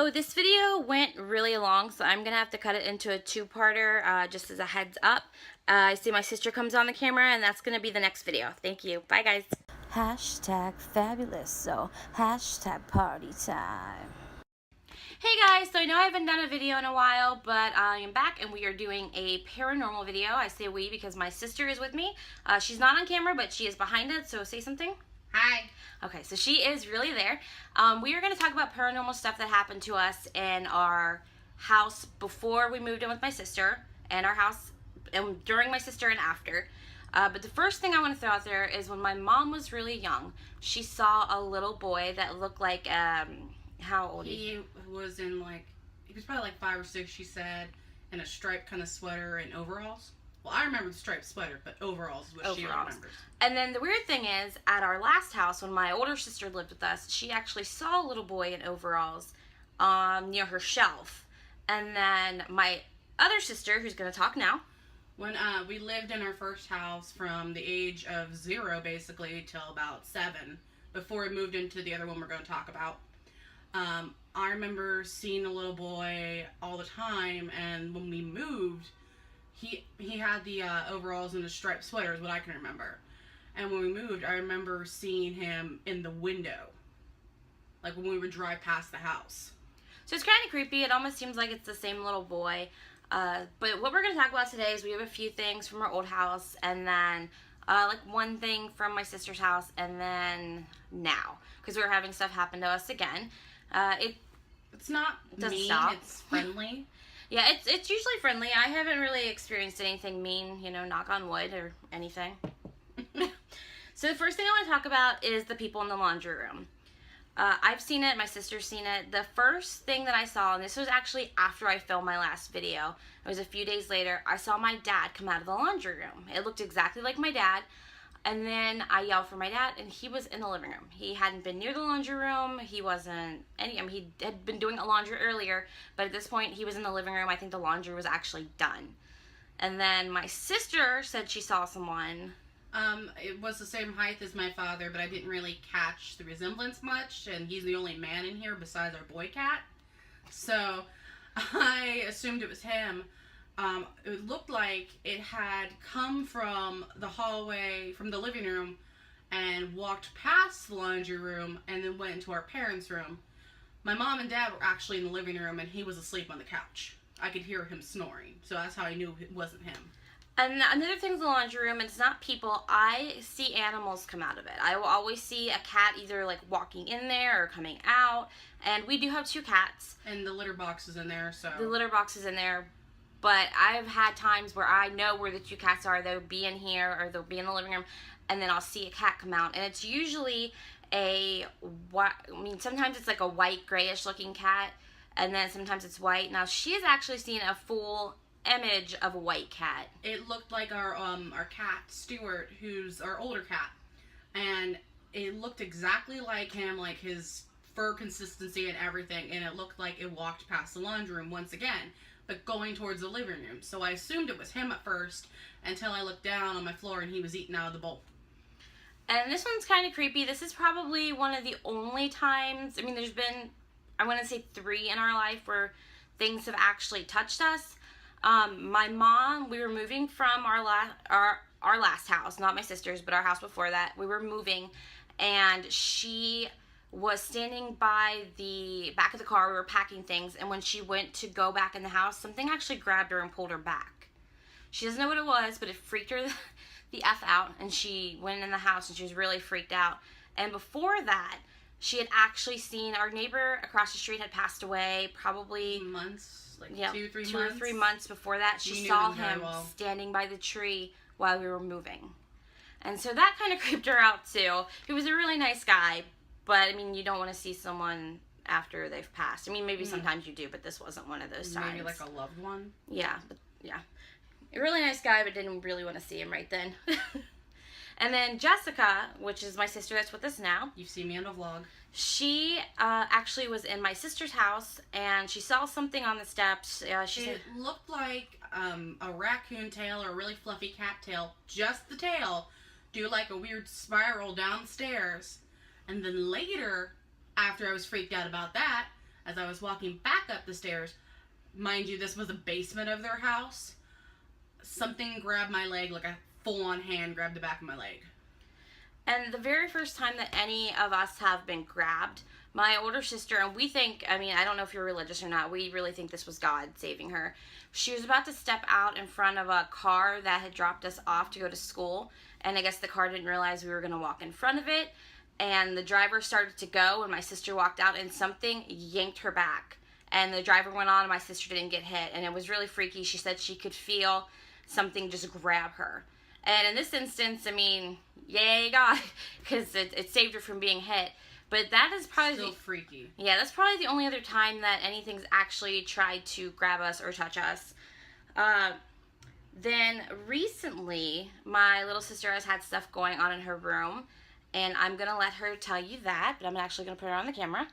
So this video went really long, so I'm gonna have to cut it into a two-parter, just as a heads up. I see my sister comes on the camera, and that's gonna be the next video. Thank you. Bye, guys. Hashtag fabulous, so hashtag party time. Hey guys, so I know I haven't done a video in a while, but I am back and we are doing a paranormal video. I say we because my sister is with me. She's not on camera, but she is behind it, so say something. Hi. Okay, so she is really there. We are going to talk about paranormal stuff that happened to us in our house before we moved in with my sister, and our house and during my sister and after. But the first thing I want to throw out there is when my mom was really young, she saw a little boy that looked like, how old? He was in he was probably like 5 or 6, she said, in a striped kind of sweater and overalls. Well, I remember the striped sweater, but overalls is what she remembers. And then the weird thing is, at our last house, when my older sister lived with us, she actually saw a little boy in overalls near her shelf. And then my other sister, who's going to talk now. When we lived in our first house from the age of 0, basically, till about 7, before we moved into the other one we're going to talk about, I remember seeing a little boy all the time, and when we moved, he had the overalls and the striped sweater is what I can remember. And when we moved, I remember seeing him in the window, like when we would drive past the house. So it's kind of creepy. It almost seems like it's the same little boy. But what we're going to talk about today is we have a few things from our old house, and then like one thing from my sister's house, and then now, because we're having stuff happen to us again. It's not mean, stop. It's friendly. Yeah, it's usually friendly. I haven't really experienced anything mean, knock on wood or anything. So the first thing I want to talk about is the people in the laundry room. I've seen it. My sister's seen it. The first thing that I saw, and this was actually after I filmed my last video, it was a few days later, I saw my dad come out of the laundry room. It looked exactly like my dad. And then I yelled for my dad, and he was in the living room. He hadn't been near the laundry room. He wasn't he had been doing a laundry earlier, but at this point, he was in the living room. I think the laundry was actually done. And then my sister said she saw someone. It was the same height as my father, but I didn't really catch the resemblance much, and he's the only man in here besides our boy cat. So I assumed it was him. It looked like it had come from the hallway, from the living room, and walked past the laundry room, and then went into our parents' room. My mom and dad were actually in the living room, and he was asleep on the couch. I could hear him snoring, so that's how I knew it wasn't him. And another thing in the laundry room, it's not people, I see animals come out of it. I will always see a cat either like walking in there or coming out, and we do have 2 cats. And the litter box is in there, so. The litter box is in there. But I've had times where I know where the 2 cats are. They'll be in here or they'll be in the living room, and then I'll see a cat come out. And it's usually sometimes it's like a white, grayish looking cat, and then sometimes it's white. Now, she has actually seen a full image of a white cat. It looked like our cat, Stuart, who's our older cat. And it looked exactly like him, like his fur consistency and everything. And it looked like it walked past the laundry room once again, but going towards the living room. So I assumed it was him at first until I looked down on my floor and he was eating out of the bowl. And this one's kind of creepy. This is probably one of the only times, there's been, I want to say 3 in our life where things have actually touched us. My mom, we were moving from our last house, not my sister's, but our house before that. We were moving, and she was standing by the back of the car. We were packing things, and when she went to go back in the house, something actually grabbed her and pulled her back. She doesn't know what it was, but it freaked her the F out, and she went in the house, and she was really freaked out. And before that, she had actually seen our neighbor across the street had passed away, probably months, 2 or 3 months. 2 or 3 months before that. She saw him standing by the tree while we were moving. And so that kind of creeped her out too. He was a really nice guy, but you don't want to see someone after they've passed. Maybe sometimes you do, but this wasn't one of those times. Maybe like a loved one? Yeah, but yeah. A really nice guy, but didn't really want to see him right then. And then Jessica, which is my sister that's with us now. You've seen me on a vlog. She actually was in my sister's house, and she saw something on the steps. It looked like a raccoon tail or a really fluffy cat tail, just the tail, do like a weird spiral down the stairs. And then later, after I was freaked out about that, as I was walking back up the stairs, mind you, this was a basement of their house, something grabbed my leg, like a full-on hand grabbed the back of my leg. And the very first time that any of us have been grabbed, my older sister, and we think, I mean, I don't know if you're religious or not, we really think this was God saving her. She was about to step out in front of a car that had dropped us off to go to school, and I guess the car didn't realize we were going to walk in front of it, and the driver started to go, and my sister walked out, and something yanked her back. And the driver went on, and my sister didn't get hit, and it was really freaky. She said she could feel something just grab her. And in this instance, I mean, yay God, because it saved her from being hit. But that is probably Still freaky. Yeah, that's probably the only other time that anything's actually tried to grab us or touch us. Then recently, my little sister has had stuff going on in her room, and I'm going to let her tell you that, but I'm actually going to put her on the camera.